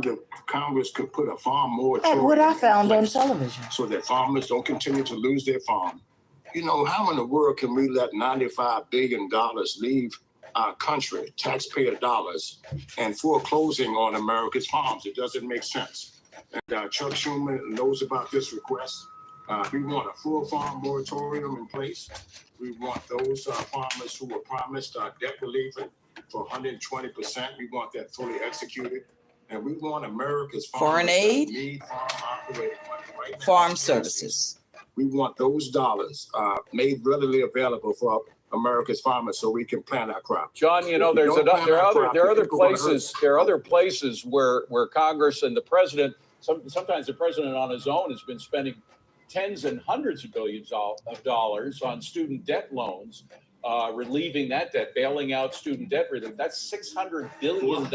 the Congress could put a farm That's moratorium what I found in on place television. so that farmers don't continue to lose their farm. You know, how in the world can we let $95 billion leave our country, taxpayer dollars, and foreclosing on America's farms? It doesn't make sense. And Chuck Schumer knows about this request. We want a full farm moratorium in place. We want those farmers who were promised debt relief for 120%. We want that fully executed. And we want America's foreign aid, need farm operating money right now. Farm services. We want those dollars made readily available for America's farmers so we can plant our crop. John, you know, there are other places where Congress and the president, sometimes the president on his own has been spending tens and hundreds of billions of dollars on student debt loans, relieving that debt, bailing out student debt relief. That's $600 billion.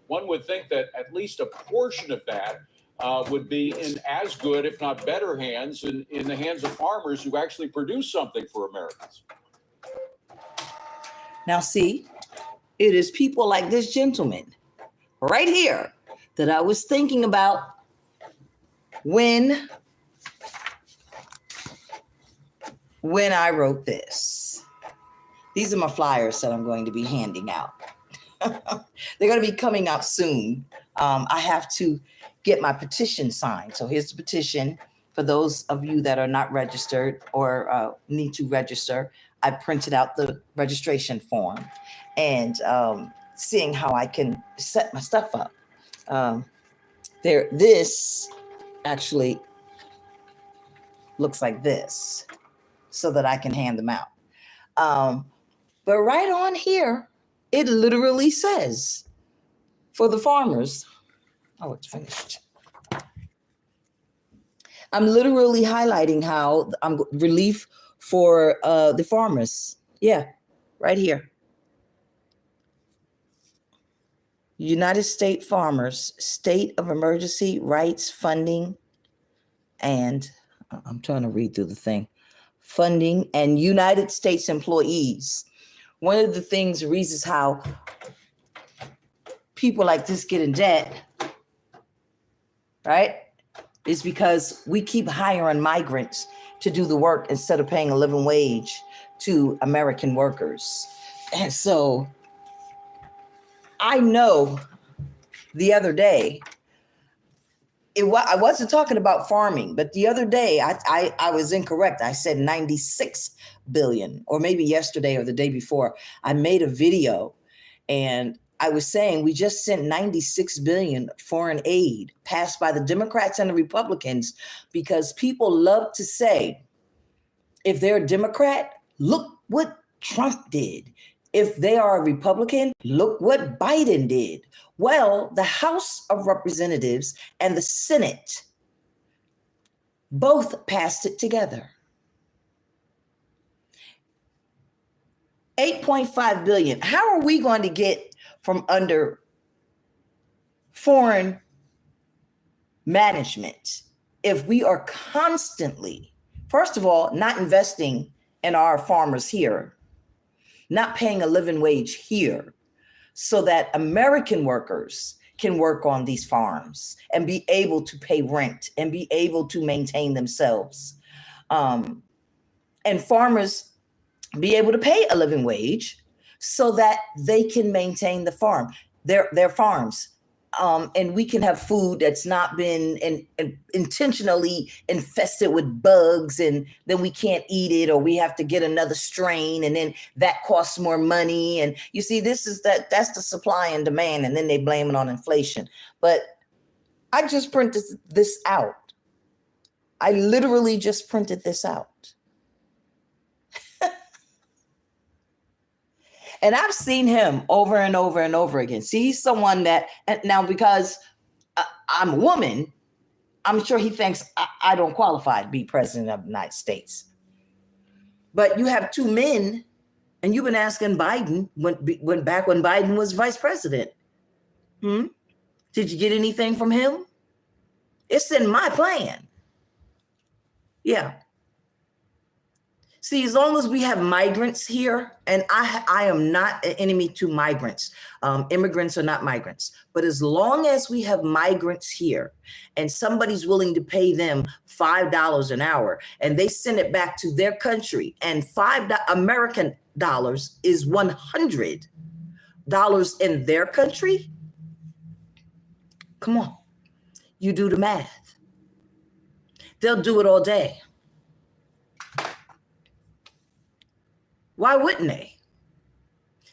One would think that at least a portion of that would be in as good, if not better hands, in the hands of farmers who actually produce something for Americans. Now, see, it is people like this gentleman right here that I was thinking about when I wrote this. These are my flyers that I'm going to be handing out. They're going to be coming out soon. I have to get my petition signed. So here's the petition. For those of you that are not registered or need to register, I printed out the registration form and seeing how I can set my stuff up. This actually looks like this so that I can hand them out. But right on here, it literally says for the farmers. Oh, it's finished. I'm literally highlighting how I'm relief for the farmers. Yeah, right here. United States Farmers, State of Emergency Rights Funding, and I'm trying to read through the thing. Funding and United States employees. One of the reasons how people like this get in debt, right, is because we keep hiring migrants to do the work instead of paying a living wage to American workers. And so I know the other day, I wasn't talking about farming, but the other day I was incorrect. I said 96 billion, or maybe yesterday or the day before. I made a video and I was saying we just sent 96 billion foreign aid passed by the Democrats and the Republicans, because people love to say, if they're a Democrat, look what Trump did. If they are a Republican, look what Biden did. Well, the House of Representatives and the Senate both passed it together. 8.5 billion. How are we going to get from under foreign management if we are constantly, first of all, not investing in our farmers here, not paying a living wage here, so that American workers can work on these farms and be able to pay rent and be able to maintain themselves, and farmers be able to pay a living wage so that they can maintain the farm, their farms. And we can have food that's not been intentionally infested with bugs, and then we can't eat it, or we have to get another strain, and then that costs more money. And you see, that's the supply and demand, and then they blame it on inflation. But I just printed this out. I literally just printed this out. And I've seen him over and over and over again. See, he's someone that, now because I'm a woman, I'm sure he thinks I don't qualify to be president of the United States. But you have two men, and you've been asking Biden, back when Biden was vice president. Did you get anything from him? It's in my plan. Yeah. See, as long as we have migrants here, and I am not an enemy to migrants. Immigrants are not migrants. But as long as we have migrants here and somebody's willing to pay them $5 an hour and they send it back to their country, and American dollars is $100 in their country, come on, you do the math. They'll do it all day. Why wouldn't they?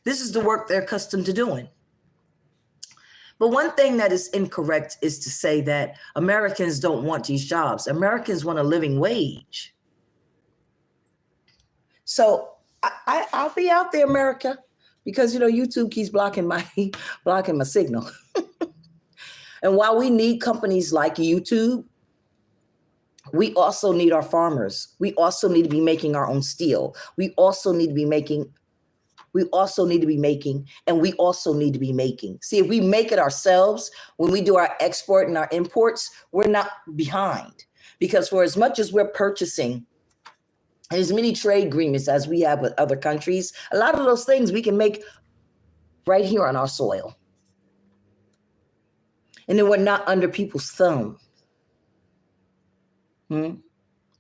This is the work they're accustomed to doing. But one thing that is incorrect is to say that Americans don't want these jobs. Americans want a living wage. So I'll be out there, America, because YouTube keeps blocking my signal. And while we need companies like YouTube, we also need our farmers. We also need to be making our own steel. We also need to be making, and we also need to be making. See, if we make it ourselves, when we do our export and our imports, we're not behind. Because for as much as we're purchasing as many trade agreements as we have with other countries, a lot of those things we can make right here on our soil. And then we're not under people's thumb.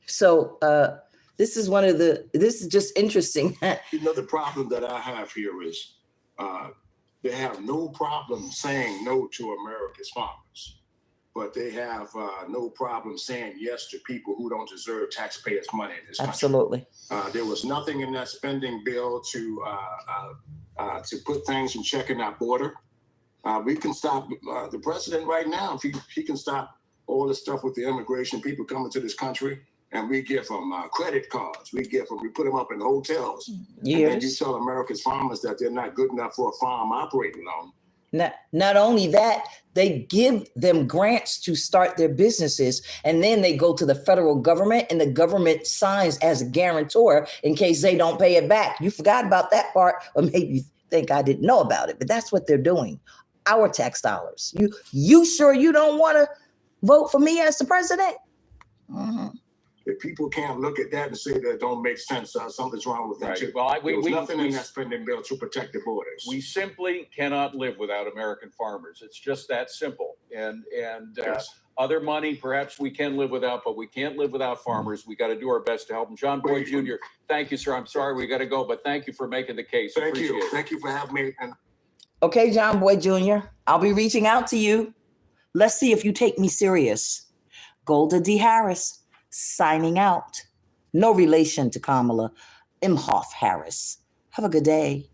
So this is just interesting. The problem that I have here is they have no problem saying no to America's farmers, but they have no problem saying yes to people who don't deserve taxpayers' money in this country. Absolutely. There was nothing in that spending bill to put things in check in our border. We can stop the president right now. If he can stop all the stuff with the immigration, people coming to this country, and we give them credit cards. We put them up in hotels. Years. And then you tell America's farmers that they're not good enough for a farm operating loan. Not only that, they give them grants to start their businesses, and then they go to the federal government, and the government signs as a guarantor in case they don't pay it back. You forgot about that part, or maybe you think I didn't know about it, but that's what they're doing. Our tax dollars. You sure you don't want to vote for me as the president? Mm-hmm. If people can't look at that and say that it don't make sense, something's wrong with that too. Well, there was nothing in that spending bill to protect the borders. We simply cannot live without American farmers. It's just that simple. And Yes. Other money, perhaps we can live without, but we can't live without farmers. We got to do our best to help them. John Boyd Jr., thank you, sir. I'm sorry we got to go, but thank you for making the case. Thank Appreciate you. it. Thank you for having me. Okay, John Boyd Jr., I'll be reaching out to you. Let's see if you take me serious. Golda D. Harris, signing out. No relation to Kamala Imhoff Harris. Have a good day.